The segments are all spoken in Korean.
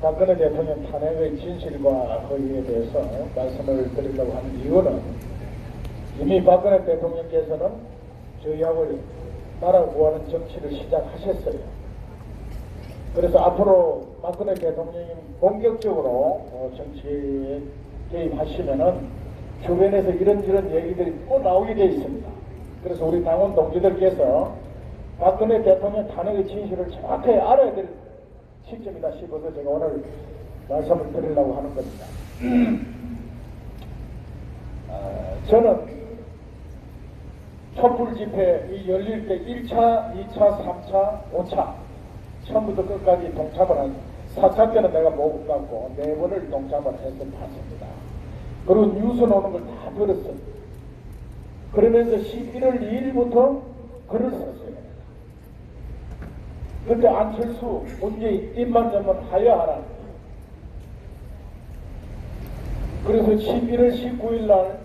박근혜 대통령 탄핵의 진실과 허위에 대해서 말씀을 드리려고 하는 이유는 이미 박근혜 대통령께서는 저희하고 나라 구하는 정치를 시작하셨어요. 그래서 앞으로 박근혜 대통령이 본격적으로 정치에 개입하시면은 주변에서 이런저런 얘기들이 또 나오게 되어 있습니다. 그래서 우리 당원 동지들께서 박근혜 대통령 탄핵의 진실을 정확하게 알아야 될 시점이다 싶어서 제가 오늘 말씀을 드리려고 하는 겁니다. 저는 촛불 집회 열릴 때 1차, 2차, 3차, 5차 처음부터 끝까지 동참을 한 4차 때는 내가 못 갔고 4번을 동참을 해서 봤습니다. 그리고 뉴스 나오는 걸 다 들었어요. 그러면서 11월 2일부터 글을 썼어요. 그때 안철수, 문재인 입만 열면 하야하라. 그래서 11월 19일 날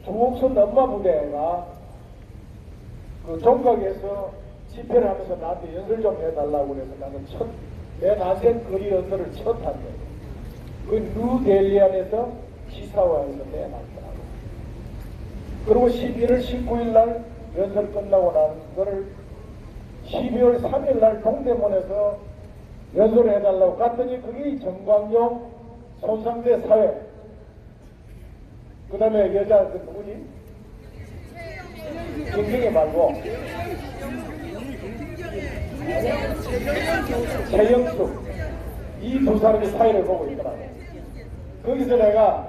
조옥선 엄마 부대가 그 종각에서 집회를 하면서 나한테 연설 좀 해달라고 그래서 나는 내 난생 거리 연설을 첫 한 거예요. 그 뉴델리안에서 시사화에서 내놨더라고. 그리고 11월 19일 날 연설 끝나고 난 거를 12월 3일 날 동대문에서 연설을 해달라고 갔더니 그게 정광용 손상대 사회, 그 다음에 여자 그 누구지? 김경애 말고 최영숙, 이 두 사람이 사회를 보고 있더라고. 거기서 내가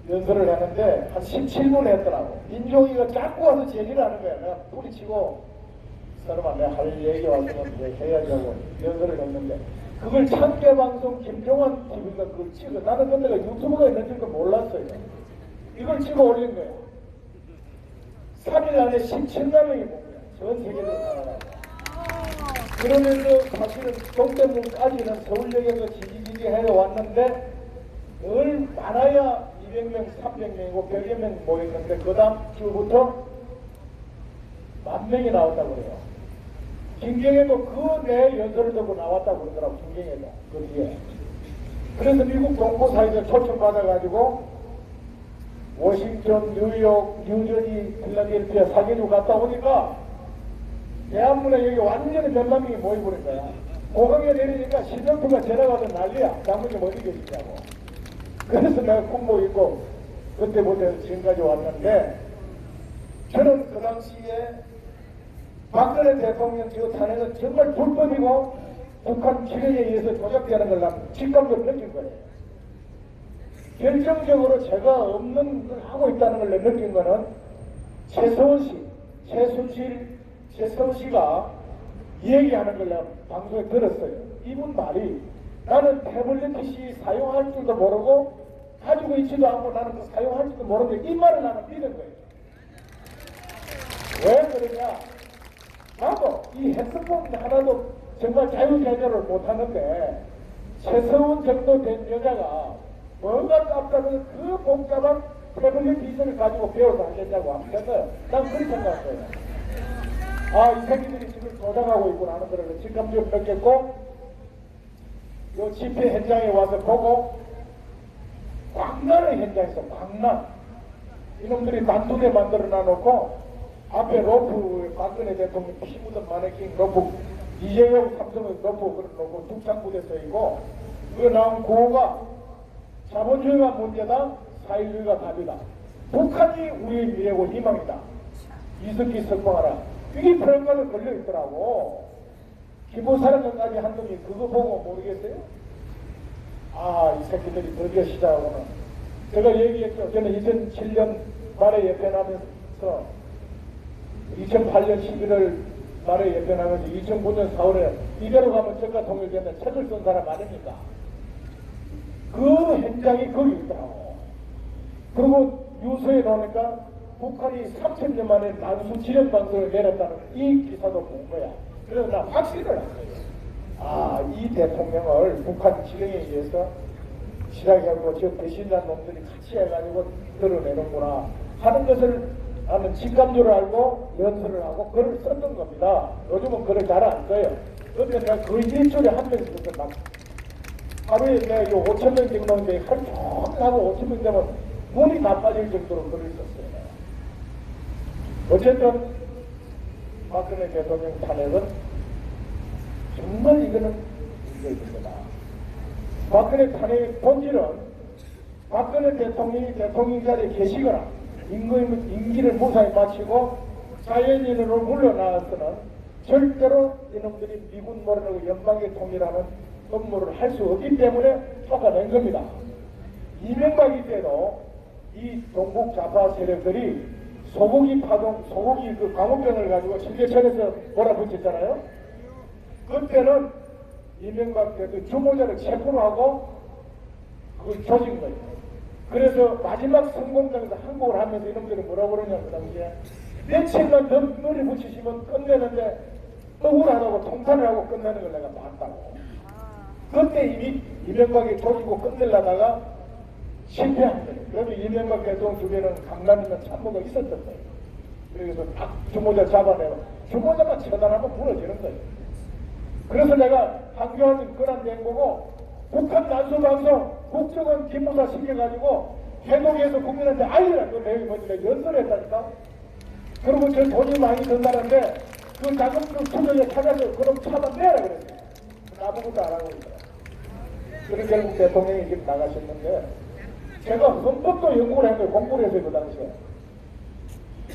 연설을 했는데 한 17분 했더라고. 민종이가 자꾸 와서 제지를 하는 거야. 내가 뿌리치고 사람아 내가 할 얘기 왔으면 해야지 하고 연설을 했는데 그걸 참깨방송 김종환 TV가 그걸 찍어. 나는 근데 유튜브가 있는 줄 몰랐어요. 이걸 찍어 올린 거야. 3일 안에 17만 명이 본 거야. 전 세계를 살아가고. 그러면서 사실은 동대문까지는 서울역에서 지지지지 해왔는데 늘 많아야 200명, 300명이고 100여 명 모였는데 그 다음 주부터 10,000명이 나왔다고 그래요. 김경애도 그 내 연설을 듣고 나왔다고 그러더라고. 김경애도 그 뒤에. 그래서 미국 동포사에서 초청받아가지고 워싱턴, 뉴욕, 뉴저지, 필라델피아 사계주 갔다 오니까 대한문에 여기 완전히 몇만 명이 모여버린 거야. 공항에 내리니까 시정부가 전화가서 난리야. 장군님 어디 계시냐고. 그래서 내가 군복 입고 그때부터 지금까지 왔는데 저는 그 당시에 박근혜 대통령 지금 탄핵은 정말 불법이고 북한 지령에 의해서 조작되는 걸 난 직감적으로 느낀 거예요. 결정적으로 제가 없는 걸 하고 있다는 걸 느낀 거는 최서원 씨, 최서원 씨가 얘기하는 걸 내가 방송에 들었어요. 이분 말이 나는 태블릿 PC 사용할 줄도 모르고 가지고 있지도 않고 나는 그 사용할 줄도 모르는데 이 말을 나는 믿은 거예요. 왜 그러냐? 나도 이 핸드폰 하나도 정말 자유제조를 못하는데 최서원 정도 된 여자가 뭔가 깜짝은 그 복잡한 태블릿 PC를 가지고 배워서 하겠냐고 하면서 난 그렇게 생각했어요. 아, 이 새끼들이 지금 조작하고 있구나 하는 거를 직감적으로 느꼈고 요 집회 현장에 와서 보고 광란의 현장에서 광란 이놈들이 단두대 만들어 놔놓고 앞에 로프 박근혜 대통령 피 묻은 마네킹 로프 이재용 삼성의 로프 그려놓고 tuk창부대 써있고 그 나온 구호가 자본주의가 문제다 사회주의가 답이다 북한이 우리의 미래고 희망이다 이석기 석방하라 이게 프랭가를 걸려있더라고. 기부사령관까지 한 놈이 그거 보고 모르겠어요? 아, 이 새끼들이 드디어 시작하고는. 제가 얘기했죠. 저는 2007년 말에 예편하면서 2008년 11월 말에 예편하면서 2009년 4월에 이대로 가면 적과 통일되는 책을 쓴 사람 아닙니까? 그 현장이 거기 있더라고. 그리고 뉴스에 나오니까 북한이 3,000년 만에 난수 지령 방송을 내렸다는 이 기사도 본 거야. 그래서 나 확신을 한 거예요. 아, 이 대통령을 북한 지령에 의해서 시작하고 저 배신한 놈들이 같이 해가지고 드러내는구나 하는 것을 나는 직감적으로 알고 연설을 하고 글을 썼던 겁니다. 요즘은 글을 잘 안 써요. 근데 내가 거의 일주일에 한 명 있었어. 막 하루에 내가 5천 명 정도 오는데 하루 종일 하고 5천 명 되면 눈이 다 빠질 정도로 글을 썼어요. 어쨌든 박근혜 대통령 탄핵은 정말 이거는 문제입니다. 박근혜 탄핵의 본질은 박근혜 대통령이 대통령 자리에 계시거나 임기를 무사히 마치고 자연인으로 물러나서는 절대로 이놈들이 미군 모르고 연방의 통일하는 업무를 할 수 없기 때문에 쫓아낸 겁니다. 이명박이 때도 이 동북 좌파 세력들이 소고기 그 광우병을 가지고 신계천에서 몰아붙였잖아요. 그때는 이명박 때도 주모자를 체포를 하고 그걸 조진 거예요. 그래서 마지막 성공장에서 항복을 하면서 이놈들이 뭐라고 그러냐면 그 당시에 며칠만 더 머리 붙이시면 끝내는데 억울하다고 통탄을 하고 끝내는 걸 내가 봤다고. 그때 이미 이명박이 조지고 끝내려다가 실패한 거예요. 그래도 이명박 대통령 주변에는 강남이나 참모가 있었던 거예요. 그래서 딱 주모자 잡아내고 주모자만 처단하면 무너지는 거예요. 그래서 내가 한교안님 그런 낸 거고 북한 난수방송 국정원 기무사 시켜가지고 해독해서 국민한테 알리라. 그 내용이 뭔지 내가 연설했다니까. 그러고 저 돈이 많이 든다는데 그 자금을 투자에 찾아서 그럼 차단내라 그랬어요. 아무것도 안 하고 있어요. 그래서 결국 대통령이 지금 나가셨는데 제가 헌법도 연구를 한 거예요. 공부를 했어요. 그 당시에.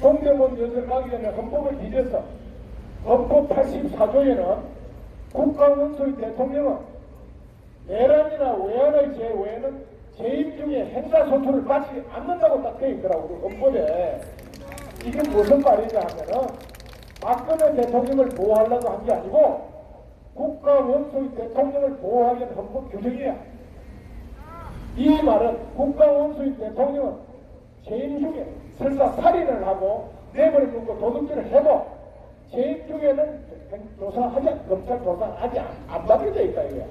동대문 연설 가기 전에 헌법을 뒤졌어. 헌법 84조에는 국가원수의 대통령은 내란이나 외환의 죄 외에는 재임 중에 행사소출을 받지 않는다고 딱 되어 있더라고요. 그 헌법에. 이게 무슨 말이냐 하면은 박근혜 대통령을 보호하려고 한 게 아니고 국가 원수의 대통령을 보호하기 위한 헌법 규정이야. 이 말은 국가 원수의 대통령은 재임 중에 설사 살인을 하고 뇌물을 묻고 도둑질을 해도 재임 중에는 검찰 조사하지 안 받게 돼 있다 이거야.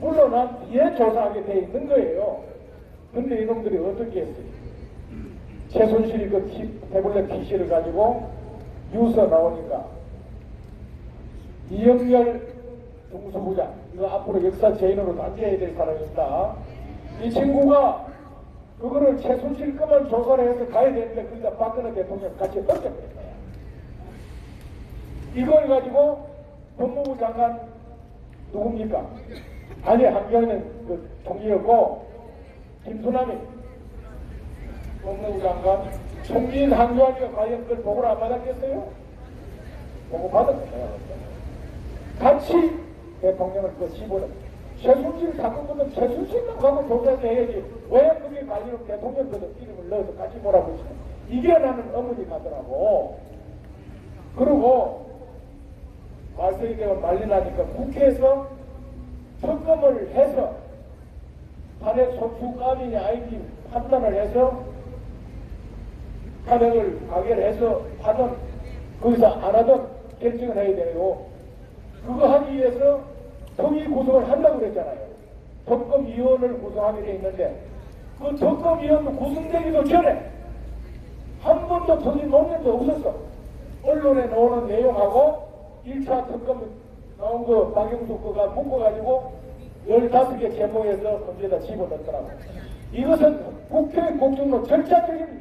물론 뒤에 조사하게 돼 있는 거예요. 근데 이놈들이 어떻게 했어요? 최순실이 그 태블릿 PC를 가지고 뉴스 나오니까 이영렬 중수부장 이거 앞으로 역사 제인으로 앉아야 될 사람입니다. 이 친구가 그거를 최순실 것만 조사를 해서 가야 되는데 그러니까 박근혜 대통령 같이 던져버린 거야. 이걸 가지고 법무부 장관 누굽니까? 아니 한경은 그 총리였고 김수남이 법무부 장관 총리인 한교안이가 과연 그걸 보고를 안 받았겠어요? 보고 받았어요. 같이 대통령을 그 집어넣어. 최순실 사건보다 최순실만 가고 조사해야지 왜 그게 관리로 대통령 그 이름을 넣어서 같이 몰아보시고 이게 나는 어머니 가더라고. 그리고 말씀이 되면 난리 나니까 국회에서 특검을 해서 탄핵 소추감이냐 아닌지 판단을 해서 탄핵을 가결해서 하든 거기서 안 하든 결정을 해야 돼요. 그거 하기 위해서 특위 구성을 한다고 그랬잖아요. 특검위원을 구성하게 돼 있는데 그 특검위원도 구성되기도 전에 한 번도 특위 논의도 없었어. 언론에 나오는 내용하고 1차 특검 나온 거 박영수 거가 묶어가지고 15개 제목에서 문제에다 집어넣더라고. 이것은 국회 국정로 절차적인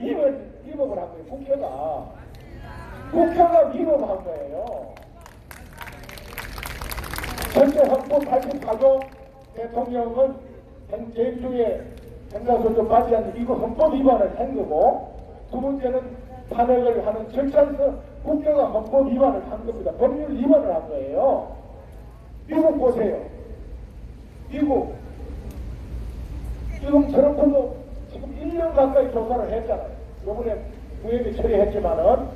위법을 한 거예요. 국회가 위법한 거예요. 전체 헌법 84조 대통령은 재임 중에 행사소추 받지 않는 이거 헌법 위반을 한 거고 두 번째는 탄핵을 하는 절차에서 국회가 헌법 위반을 한 겁니다. 법률 위반을 한 거예요. 미국 보세요. 미국 지금 트럼프도 지금 1년 가까이 조사를 했잖아요. 요번에 무혐의 처리했지만은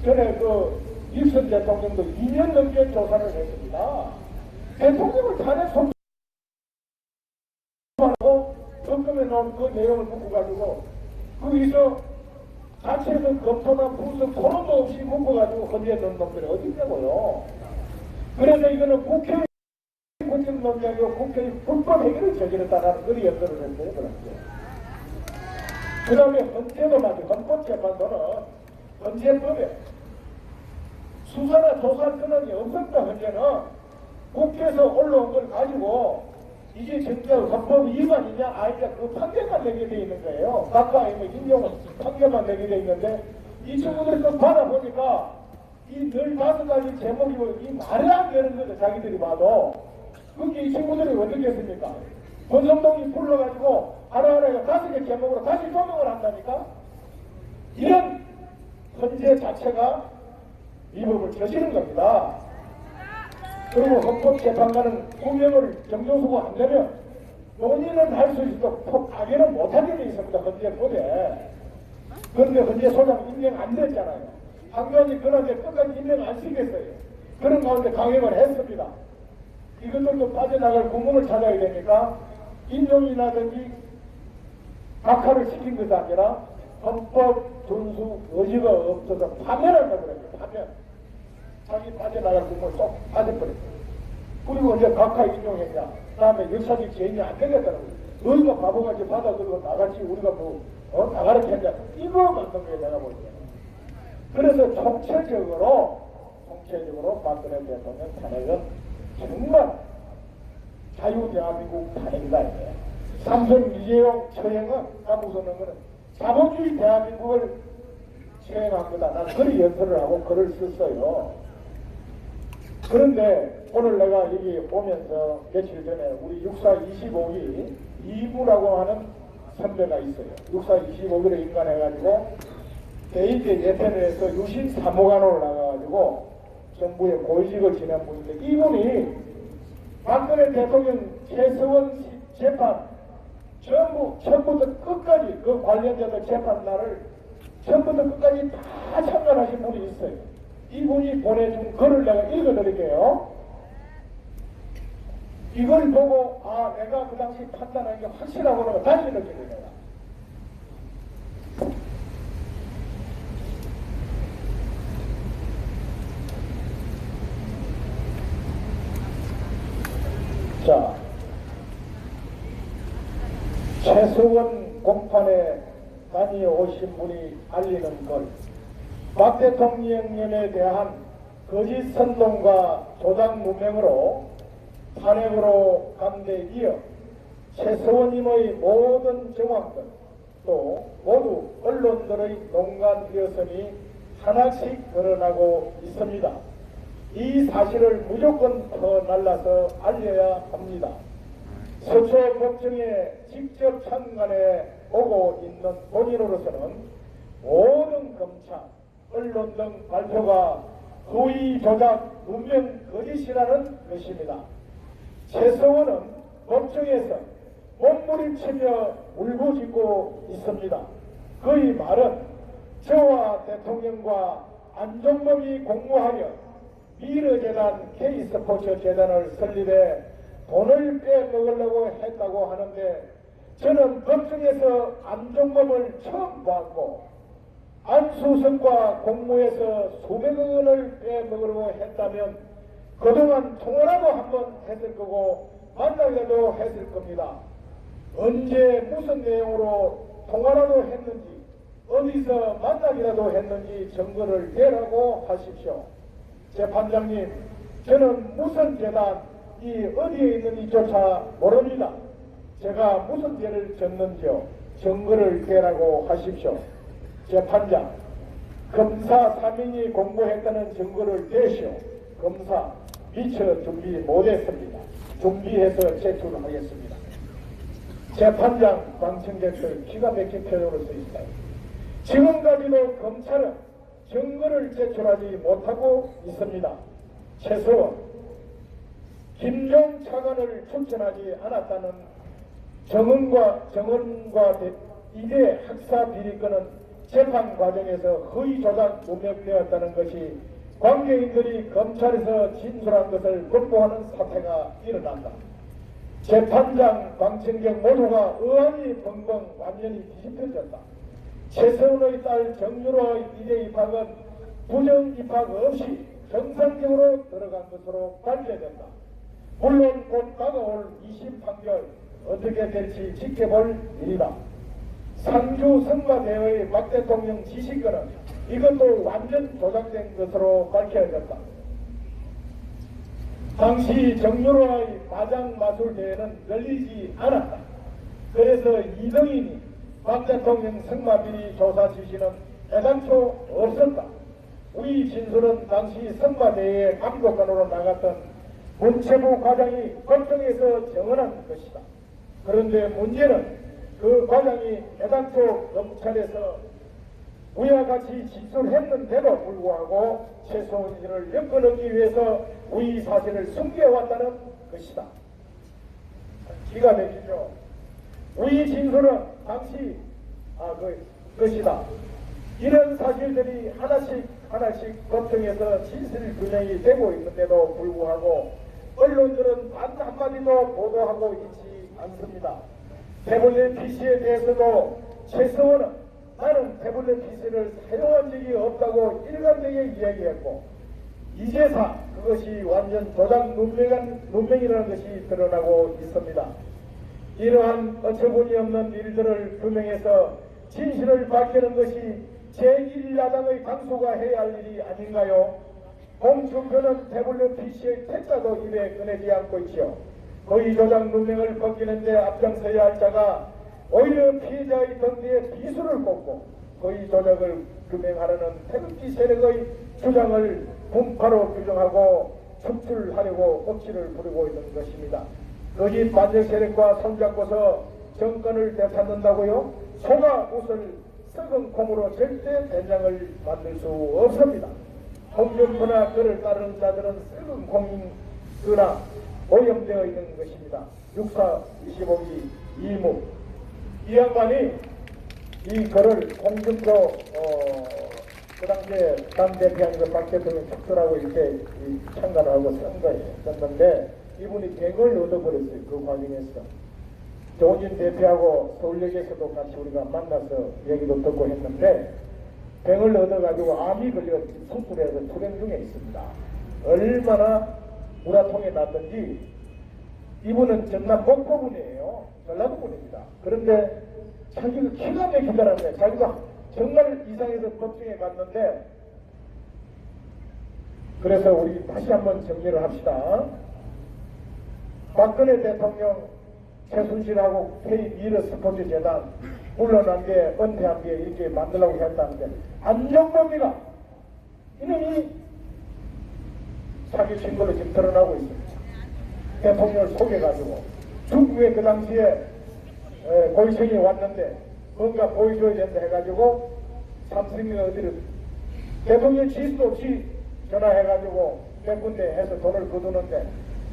전에 그 닉슨 대통령도 2년 넘게 조사를 했습니다. 대통령을 탄핵 소추하고 특검에 나온 그 내용을 묶어가지고 거기서 자체에서 검토나 분석 토론도 없이 묶어가지고 건드려 놓은 놈들이 어디 있냐고요. 그래서 이거는 국회의 국정 논의하고 국회의 불법 행위를 저질렀다라는 그리 연설을 했어요. 그 다음에 헌재도 말이죠. 헌법재판소는 헌재법에 수사나 조사할 권한이 없었다. 헌재는 국회에서 올라온 걸 가지고 이게 진짜 헌법 위반이냐 아니냐 그 판결만 내게 돼 있는 거예요. 각각의 뭐 인용은 판결만 내게 돼 있는데 이 친구들이 또 받아보니까 이 15가지 제목이 이 말이 안 되는 거죠. 자기들이 봐도. 그게 이 친구들이 어떻게 했습니까? 권성동이 불러가지고 하루하루에 5개 제목으로 다시 조명을 한다니까? 이런 헌재 자체가 위법을 저지른 겁니다. 그리고 헌법재판관은 구명을 정정수가 안 되면 논의는 할 수 있어도 파기는 못하게 돼 있습니다. 헌재법에. 그런데 헌재소장 임명 안 됐잖아요. 황교안이 그런데 끝까지 임명 안 시켰어요. 그런 가운데 강행을 했습니다. 이것들도 빠져나갈 구멍을 찾아야 되니까 인용이라든지 각하를 시킨 것이 아니라 헌법 준수 의지가 없어서 파면한다고 그래요. 파면. 자기 빠져나갈 구멍을 쏙 빠져버렸어요. 그리고 이제 각하 인용했냐. 그 다음에 역사적 죄인이 안 되겠다고. 너희가 바보같이 받아들고 나같이 우리가 나가라 했냐. 이거 만든 거예요. 내가 볼 때. 그래서 총체적으로 박근혜 대통령 탄핵은 정말 자유대한민국 탄핵이다. 삼성 이재용 처형은 무슨 거는 자본주의 대한민국을 처형한 거다. 난 그런 연설을 하고 글을 썼어요. 그런데 오늘 내가 여기 오면서 며칠 전에 우리 육사 25기 이부라고 하는 선배가 있어요. 육사 25기를 인간해가지고 개인적 예편에서 유신 사무관으로 나가가지고 정부의 고위직을 지낸 분인데 이분이 박근혜 대통령 최서원 재판 전부 처음부터 끝까지 그 관련자들 재판 날을 처음부터 끝까지 다 참관하신 분이 있어요. 이분이 보내준 글을 내가 읽어드릴게요. 이걸 보고 내가 그 당시 판단한 게 확실하구나 다시 느끼게 내가. 자, 최서원 공판에 다녀오신 분이 알리는 것. 박 대통령에 대한 거짓 선동과 조작 무명으로 탄핵으로 간 데 이어 최서원님의 모든 정황들 또 모두 언론들의 농간되었으니 하나씩 드러나고 있습니다. 이 사실을 무조건 더 날라서 알려야 합니다. 서초 법정에 직접 참관해 오고 있는 본인으로서는 모든 검찰, 언론 등 발표가 허위 조작, 문명 거짓이라는 것입니다. 최서원은 법정에서 몸부림치며 울부짖고 있습니다. 그의 말은 저와 대통령과 안종범이 공모하여 미르재단 K스포츠 재단을 설립해 돈을 빼먹으려고 했다고 하는데 저는 법정에서 안종범을 처음 봤고 안수성과 공모해서 수백억 원을 빼먹으려고 했다면 그동안 통화라도 한번 했을 거고 만나기라도 했을 겁니다. 언제 무슨 내용으로 통화라도 했는지 어디서 만나기라도 했는지 증거를 대라고 하십시오. 재판장님, 저는 무슨 재단이 어디에 있는지조차 모릅니다. 제가 무슨 죄를 졌는지요. 증거를 대라고 하십시오. 재판장, 검사 3인이 공부했다는 증거를 대시오. 검사, 미처 준비 못했습니다. 준비해서 제출하겠습니다. 재판장 방청객들 기가 막힌 표현으로 써 있어요. 지금까지도 검찰은 증거를 제출하지 못하고 있습니다. 최서원, 김종 차관을 추천하지 않았다는 정은과 이대 학사 비리건은 재판 과정에서 허위 조작 문명되었다는 것이 관계인들이 검찰에서 진술한 것을 거부하는 사태가 일어난다. 재판장, 방청객 모두가 의안이 벙벙 완전히 뒤집혀졌다. 최서원의 딸 정유로의 이대 입학은 부정 입학 없이 정상적으로 들어간 것으로 밝혀졌다. 물론 곧 다가올 2심 판결 어떻게 될지 지켜볼 일이다. 상주 성마대의 박 대통령 지시권은 이것도 완전 조작된 것으로 밝혀졌다. 당시 정유라의 마장마술대회는 열리지 않았다. 그래서 이등인이 박 대통령 승마비리 조사 지시는 애당초 없었다. 우리 진술은 당시 승마대회에 감독관으로 나갔던 문체부 과장이 걱정해서 정언한 것이다. 그런데 문제는 그 과장이 애당초 검찰에서 우리와 같이 진술했는데도 불구하고 최소원이를 엮어넣기 위해서 우리 사실을 숨겨왔다는 것이다. 기가 막히죠. 우리 진술은 당시 것이다. 이런 사실들이 하나씩 걱정해서 진실 규명이 되고 있는데도 불구하고 언론들은 단 한마디도 보도하고 있지 않습니다. 태블릿 PC에 대해서도 최서원은 나는 태블릿 PC를 사용한 적이 없다고 일관되게 이야기했고 이제사 그것이 완전 조작 문명이라는 것이 드러나고 있습니다. 이러한 어처구니 없는 일들을 규명해서 진실을 밝히는 것이 제1야당의 당수가 해야 할 일이 아닌가요? 홍준표는 태블릿 PC의 태자도 입에 꺼내지 않고 있지요. 거의 조작 문명을 벗기는데 앞장서야 할 자가 오히려 피해자의 덩대에 비수를 꽂고 거의 조작을 규명하려는 태극기 세력의 주장을 분파로 규정하고 축출하려고 억지를 부리고 있는 것입니다. 거짓 반역 세력과 손잡고서 정권을 되찾는다고요? 소가 옷을 썩은 콩으로 절대 된장을 만들 수 없습니다. 홍준표나 그를 따르는 자들은 썩은 콩이거나 오염되어 있는 것입니다. 6425기 이무 이 양반이 이 글을 홍준표 그 당시에 당대표하면서 박 대통령 척수라고 이렇게 참가를 하고 쓴 거예요. 썼는데 이분이 100을 얻어버렸어요. 그 과정에서. 조진 대표하고 서울역에서도 같이 우리가 만나서 얘기도 듣고 했는데 100을 얻어가지고 암이 걸려 수술해서 투병 중에 있습니다. 얼마나 우라통에 났던지 이분은 전남 목포분이에요. 전라도 분입니다. 그런데 자기가 기가 막히더라는 거예요. 자기가 정말 이상해서 법정에 갔는데 그래서 우리 다시 한번 정리를 합시다. 박근혜 대통령 최순실하고 K미러 스포츠 재단 물러난 게 은퇴한 게 이렇게 만들려고 했다는데 안정범이가 이놈이 사기 증거로 지금 드러나고 있습니다. 대통령을 속여가지고 중국에 그 당시에 고위층이 왔는데 뭔가 보여줘야 된다 해가지고 삼성이가 어디를 대통령 지시도 없이 전화해가지고 몇 군데 해서 돈을 거두는데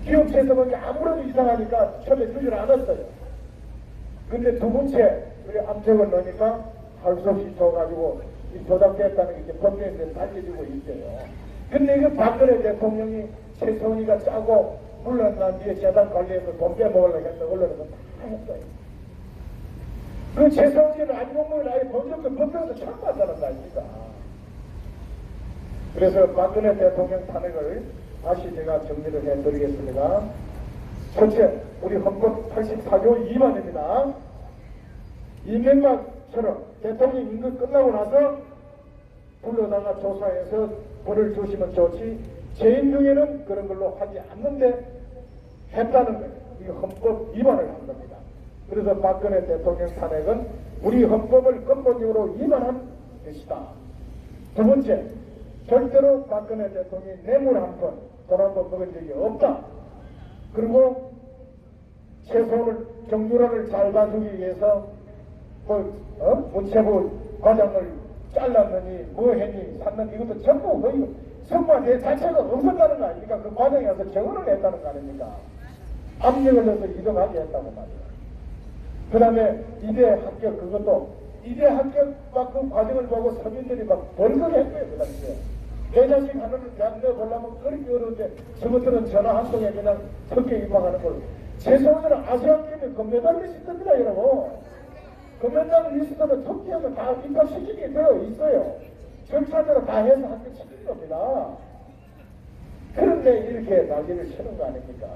기업체에서 보니 아무래도 이상하니까 처음에 주질 않았어요. 근데 두 번째 우리 암색을 넣으니까 할 수 없이 줘가지고 조작됐다는 게 이제 법정에서 달려지고 있어요. 근데 이거 박근혜 대통령이 최소원이가 짜고 물러난 뒤에 재단 관리해서 돈 빼먹으려고 해서 언론에서 다 했어요. 그 최소원이는 안종범을 아예 법정에서 처음 만나는 거 아닙니까? 그래서 박근혜 대통령 탄핵을 다시 제가 정리를 해드리겠습니다. 첫째, 우리 헌법 84조 2번입니다. 이명박처럼 대통령 임기 끝나고 나서 불러다가 조사해서 벌을 주시면 좋지 재임 중에는 그런 걸로 하지 않는데 했다는 거예요. 이게 헌법 위반을 한 겁니다. 그래서 박근혜 대통령 탄핵은 우리 헌법을 근본적으로 위반한 것이다. 두 번째, 절대로 박근혜 대통령이 뇌물 한 번, 돈 한 번 먹은 적이 없다. 그리고 최소를 정유라를 잘 봐주기 위해서 문체부 과장을 잘랐느니 뭐 했니 샀느니 이것도 전부 거의 선거대 자체가 없었다는 거 아닙니까? 그 과정에 와서 정언을 했다는 거 아닙니까? 압력을 넣어서 이동하게 했다고 말이에요. 그 다음에 이대 합격 그것도 이대 합격 막 그 과정을 보고 서민들이 막 벌컥했고요. 그 당시에 내 자식 하나를 대학 내보려면 그렇게 어려운데 저것들은 전화 한 통에 그냥 석계 입학하는 걸 최소한으로 아시안게임에 금메달리스트입니다. 여러분 금메달리스트는 터키에서 다 입학시키게 되어 있어요. 절차대로 다 해서 합격시키는 겁니다. 그런데 이렇게 난리를 치는 거 아닙니까?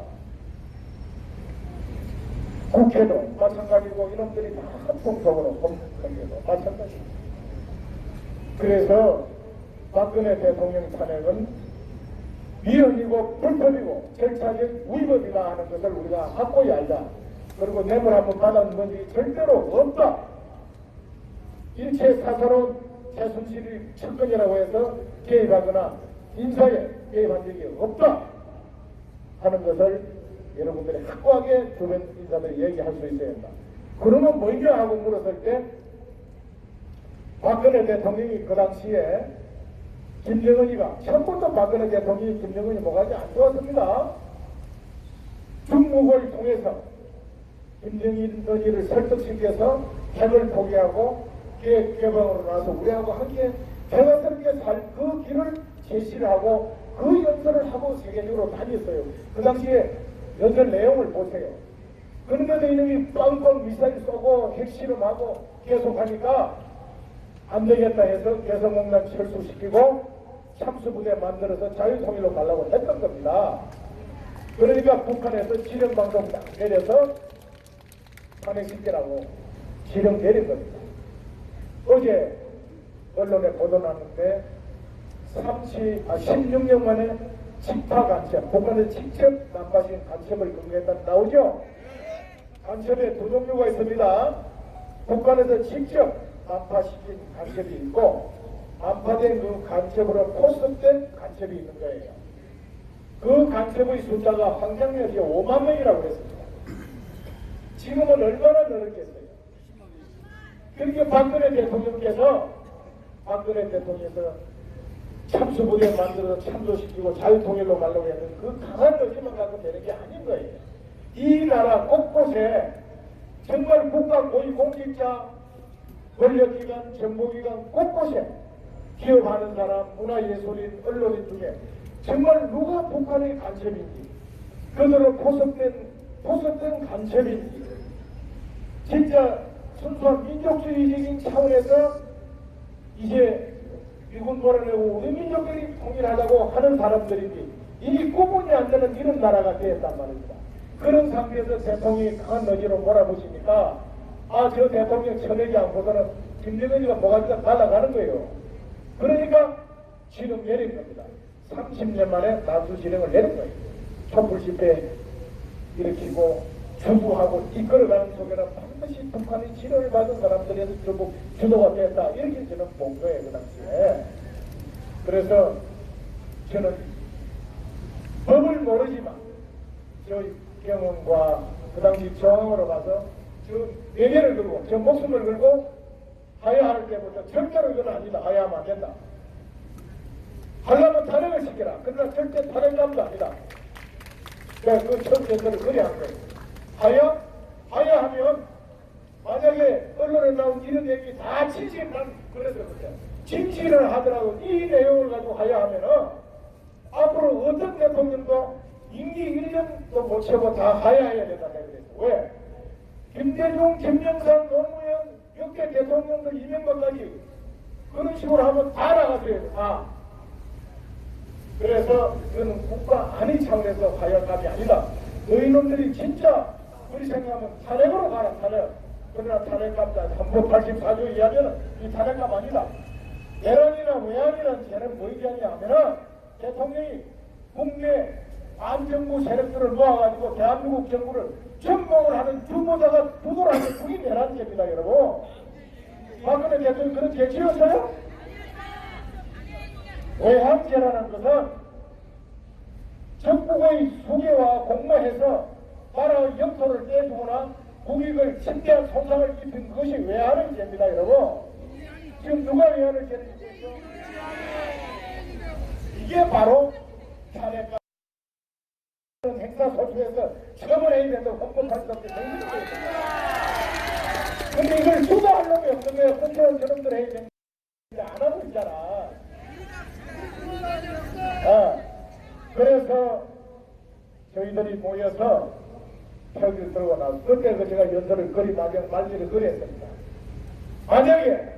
국회도 마찬가지고 이놈들이 다 합동적으로 검토도 마찬가지입니다. 그래서 박근혜 대통령 탄핵은 위헌이고 불법이고 절차적 위법이다 하는 것을 우리가 확고히 알자. 그리고 뇌물 한번 받았는 것이 절대로 없다. 일체 사사로운 최순실이 측근이라고 해서 개입하거나 인사에 개입한 적이 없다 하는 것을 여러분들이 확고하게 주변 인사들이 얘기할 수 있어야 한다. 그러면 뭐냐 하고 물었을 때 박근혜 대통령이 그 당시에 김정은이가 처음부터 박근혜 대통령이 김정은이 뭐가지 안 좋았습니다. 중국을 통해서 김정은이를 설득시켜서 핵을 포기하고 개방으로 나와서 우리하고 함께 대화스럽게 살 그 길을 제시를 하고 그 연설을 하고 세계적으로 다녔어요. 그 당시에 연설 내용을 보세요. 그런데도 이놈이 빵빵 미사일 쏘고 핵실험하고 계속하니까 안 되겠다 해서 개성공단 철수시키고 참수부대 만들어서 자유통일로 가려고 했던 겁니다. 그러니까 북한에서 지령방송 딱 내려서 탄핵시키라고 지령 내린 겁니다. 어제 언론에 보도 났는데 16년 만에 직파 간첩, 북한에서 직접 난파신 간첩을 근거했다 나오죠? 간첩에 두 종류가 있습니다. 북한에서 직접 난파시킨 간첩이 있고 난파된 그 간첩으로 포섭된 간첩이 있는 거예요. 그 간첩의 숫자가 황장렬이 5만 명이라고 했습니다. 지금은 얼마나 늘었겠어요. 그렇게 박근혜 대통령께서 참수부대 만들어서 참조시키고 자유통일로 가려고 했는 그 강한 의지만 갖고 되는 게 아닌 거예요. 이 나라 곳곳에 정말 국가 고위공직자, 권력기관, 정보기관 곳곳에 기업하는 사람, 문화예술인, 언론인 중에 정말 누가 북한의 간첩인지, 그들은 포섭된 간첩인지, 진짜 순수한 민족주의적인 차원에서 이제 미군 몰아내고 우리 민족들이 통일하자고 하는 사람들인지 이 구분이 안 되는 이런 나라가 되었단 말입니다. 그런 상태에서 대통령이 강한 의지로 몰아붙이니까 저 대통령 천액이 안 보고는 김정은이가 뭐가 날아가는 거예요. 그러니까 지령 내린 겁니다. 30년 만에 난수 지령을 내린 거예요. 촛불 집회 일으키고 주도하고 이끌어가는 속에는 반드시 북한의 지령을 받은 사람들에서 전부 주도가 됐다. 이렇게 저는 본 거예요, 그 당시에. 그래서 저는 법을 모르지만 저 경험과 그 당시 정으로 가서 저 매개를 걸고 저 목숨을 걸고 하야할 때부터 절대로 이건 아니다. 하야하면 안 된다. 하려면 탄핵을 시켜라. 그러나 절대 탄핵감도 아니다. 그래서 그 첫 연설을 그래 한 거예요. 하야하면 만약에 언론에 나온 이런 얘기 다 진실, 난 그래서 그때 진실을 하더라도 이 내용을 가지고 하야하면은 앞으로 어떤 대통령도 임기 1년도 못 채우고 다 하야해야 된다 그랬어. 왜? 김대중, 김영삼, 노무현, 역대 대통령들 이명박까지 그런 식으로 하면 다 나가줘야 돼. 다. 그래서 이거는 국가 안의 차원에서 하야감이 아니다. 너희놈들이 진짜 우리 생각하면 탄핵으로 가라. 탄핵. 그러나 탄핵감자 384조 이하면 이 탄핵감 아니다. 내란이나 외환이라는 죄는 뭐이지 않냐 하면은 대통령이 국내 반정부 세력들을 모아가지고 대한민국 정부를 전복을 하는 주모자가 부도를 하는 그게 내란죄입니다, 여러분. 박근혜 대통령이 그런 죄 지었어요? 외환죄라는 것은 적국의 수계와 공모해서 나라의 영토를 떼주거나 국익을 침대한 손상을 입힌 것이 외환의 죄입니다, 여러분. 지금 누가 외환을 죄를 짓고 있죠? 이게 바로 탄핵과 행사 소수에서 처벌해야 된다고 헌법할 수 없게 생기는 거예요. 근데 이걸 주도할 놈이 없는 거예요. 국회의원 저놈들 해야 되는데 안 하고 있잖아. 그래서 저희들이 모여서 표기를 들고 나서 그때 제가 연설을 말미를 그렸습니다. 만약에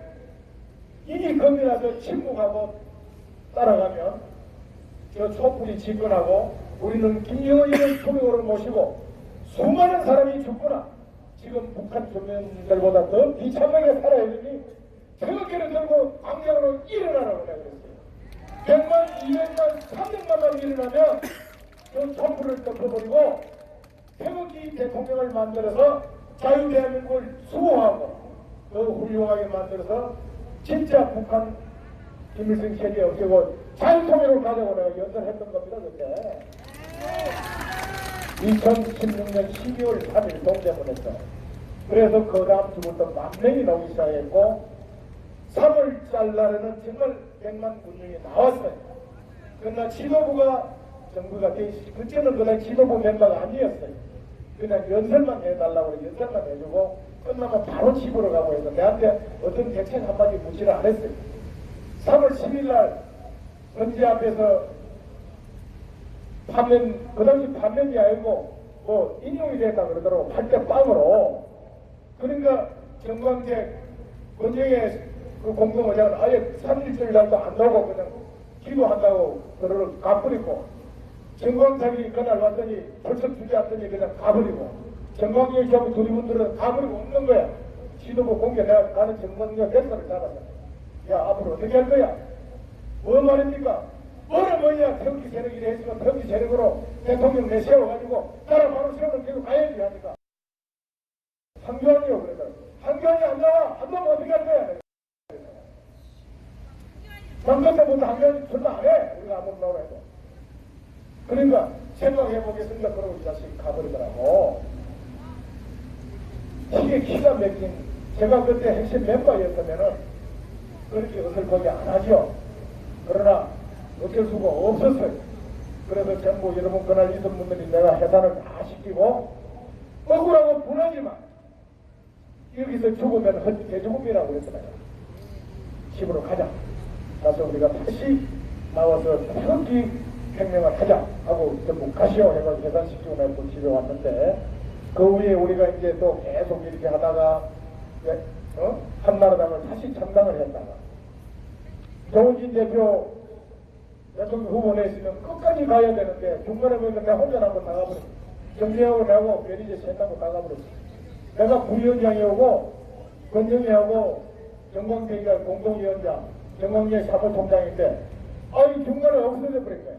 이게 겁이 나서 침묵하고 따라가면 저 촛불이 집권하고 우리는 김정은이를 총리로 모시고 수많은 사람이 죽거나 지금 북한 주민들보다 더 비참하게 살아야 되니 저렇게를 들고 광장으로 일어나라고 내가 그랬어요. 100만, 200만, 300만만 일어나면 그 촛불을 덮어버리고 태극기 대통령을 만들어서 자유대한민국을 수호하고 더 훌륭하게 만들어서 진짜 북한 김일성 체제 없애고 자유통일을 가자고 내가 연설했던 겁니다. 그때 2016년 12월 3일 동대문에서. 그래서 그 다음 주부터 만 명이 나오기 시작했고 3월 날에는 정말 100만 군중이 나왔어요. 그러나 지도부가 정부가 그때는 그날 지도부 멤버가 아니었어요. 그냥 연설만 해달라고 연설만 해주고 끝나면 바로 집으로 가고 해서 내한테 어떤 대책 한마디 묻지를 안 했어요. 3월 10일 날 헌재 앞에서 판면, 그 당시 판면이 아니고 뭐 인용이 됐다 그러더라고. 8대 빵으로. 그러니까 정광재 권영의 그 공동의장은 아예 3.1절 날도 안 나오고 그냥 기도한다고 그를 가버리고 정광석이 그날 왔더니 벌써 주저앉더니 그냥 가버리고 정광석이 저하고 둘이 분들은 가버리고 없는 거야. 지도부 공개 내가 가는 정광석 대사를 잡았어. 야 앞으로 어떻게 할 거야? 뭐 말입니까? 뭐냐 태극기 세력이래 했으면 태극기 세력으로 대통령 내 세워가지고 따라 바로 세우는 계속 가야지 하니까 한교안이요 그러더라고. 한교안이 안 나와. 안 나오면 어떻게 할 거야? 정권 때부터 한교안이 출마 안 해. 우리가 아무리 나오라 해도. 그러니까 생각해보겠습니다. 그러고 이 자식 가버리더라고. 이게 기가 막힌, 제가 그때 핵심 멤버였으면은 그렇게 어설프게 안 하죠. 그러나 어쩔 수가 없었어요. 그래서 전부 여러분 그날 있은 분들이 내가 해산을 다 시키고 억울하고 분하지만 여기서 죽으면 대죽음이라고 했잖아요. 집으로 가자. 가서 우리가 다시 나와서 태극기 혁명을 하자 하고 전부 가시오 해서 해산시키고 나서 집에 왔는데 그 후에 우리가 이제 또 계속 이렇게 하다가 한나라당을 다시 창당을 했다가 정우진 대표 대통령 후보 내있으면 끝까지 가야 되는데 중간에 보니까 내가 혼자 나고 나가버렸어. 정리하고 나하고 매니저 셋하고 나가버렸어. 내가 부위원장이오고 권정희하고 정광택이가 공동위원장 정광재 사무총장인데 이 중간에 없어져 버린 거야.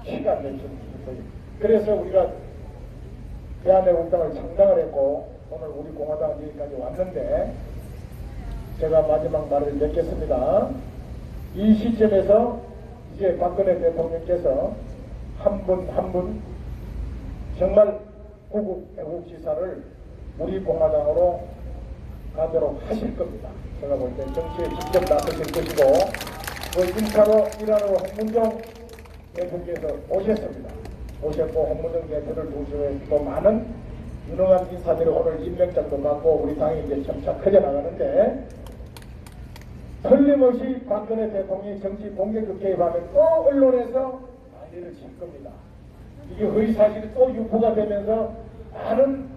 키가 안 됐죠. 그래서 우리가 대한애국당을 창당을 했고 오늘 우리 공화당 여기까지 왔는데 제가 마지막 말을 맺겠습니다. 이 시점에서 이제 박근혜 대통령께서 한 분 한 분 정말 구국 애국지사를 우리 공화당으로 가도록 하실 겁니다. 제가 볼 때 정치에 직접 나서실 것이고 그 인사로 일하러 홍문종 대표께서 오셨습니다. 오셨고 홍문종 대표를 두시고 또 많은 유능한 인사들이 오늘 임명장도 받고 우리 당이 이제 점차 커져 나가는데 틀림없이 박근혜 대통령이 정치 공격적 개입하면 또 언론에서 난리를 칠 겁니다. 이게 허위사실이 또 유포가 되면서 많은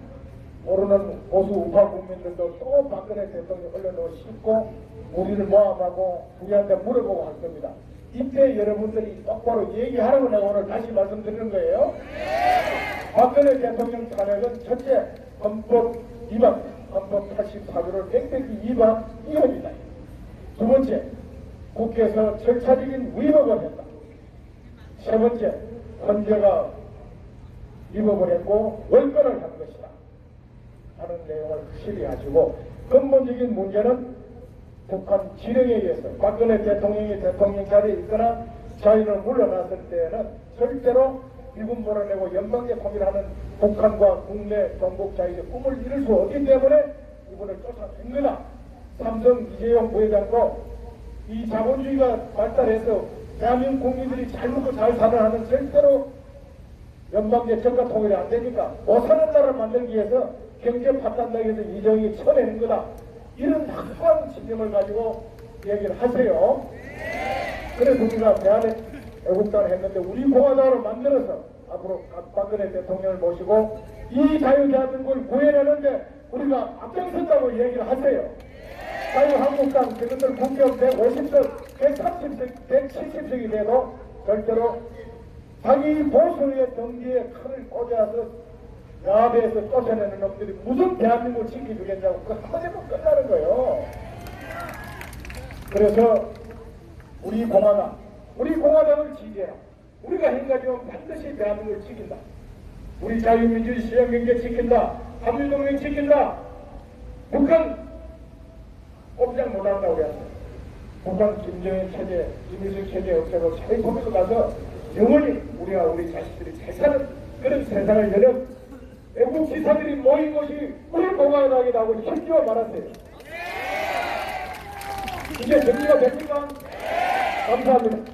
모르는 보수 우파 국민들도 또 박근혜 대통령 언론으로 싣고 우리를 모함하고 우리한테 물어보고 할 겁니다. 이때 여러분들이 똑바로 얘기하라고 내가 오늘 다시 말씀드리는 거예요. 박근혜 대통령 탄핵은 첫째 헌법 위반, 헌법 84조를 빽빽히 위반이옵니다. 두 번째, 국회에서 절차적인 위법을 했다. 세 번째, 헌재가 위법을 했고 월권을 한 것이다. 하는 내용을 확실히 하시고 근본적인 문제는 북한 지령에 의해서 박근혜 대통령이 대통령 자리에 있거나 자유를 물러났을 때에는 절대로 미군 몰아내고 연방제 통일하는 북한과 국내 전국 자유의 꿈을 이룰 수 없기 때문에 이분을 쫓아낸 거다. 삼성 이재용 부회장도 이 자본주의가 발달해서 대한민국 국민들이 잘 먹고 잘 사는 하는 절대로 연방제 정가 통일이 안 되니까 못 사는 나라를 만들기 위해서 경제 파탄나기 위해서 이재용이 쳐내는 거다. 이런 확고한 신념을 가지고 얘기를 하세요. 그래서 우리가 대한애국당을 했는데 우리 공화당으로 만들어서 앞으로 박근혜 대통령을 모시고 이 자유대한민국을 구해내는데 우리가 앞장선다고 얘기를 하세요. 자유한국당 지금들 국회의원 150석, 130석, 170석이 돼도 절대로 자기 보수의 정기에 칼을 꽂아서 야배에서 쫓아내는 놈들이 무슨 대한민국을 지켜주겠냐고 그 한마디면 끝나는 거예요. 그래서 우리 공화당을 지지해라. 우리가 행가지면 반드시 대한민국을 지킨다. 우리 자유민주주의 시장경제 지킨다. 한미동맹 지킨다. 북한 꼼짝 못한다고 그랬어요. 북한 김정일 체제, 김일성 체제 없애고 사회 속에서 가서 영원히 우리가 우리 자식들이 잘 사는 그런 세상을 여는 외국 기사들이 모인 곳이 우리 공화당이라고 힘주어 말았어요. 이제 정리가 됩니까? 감사합니다.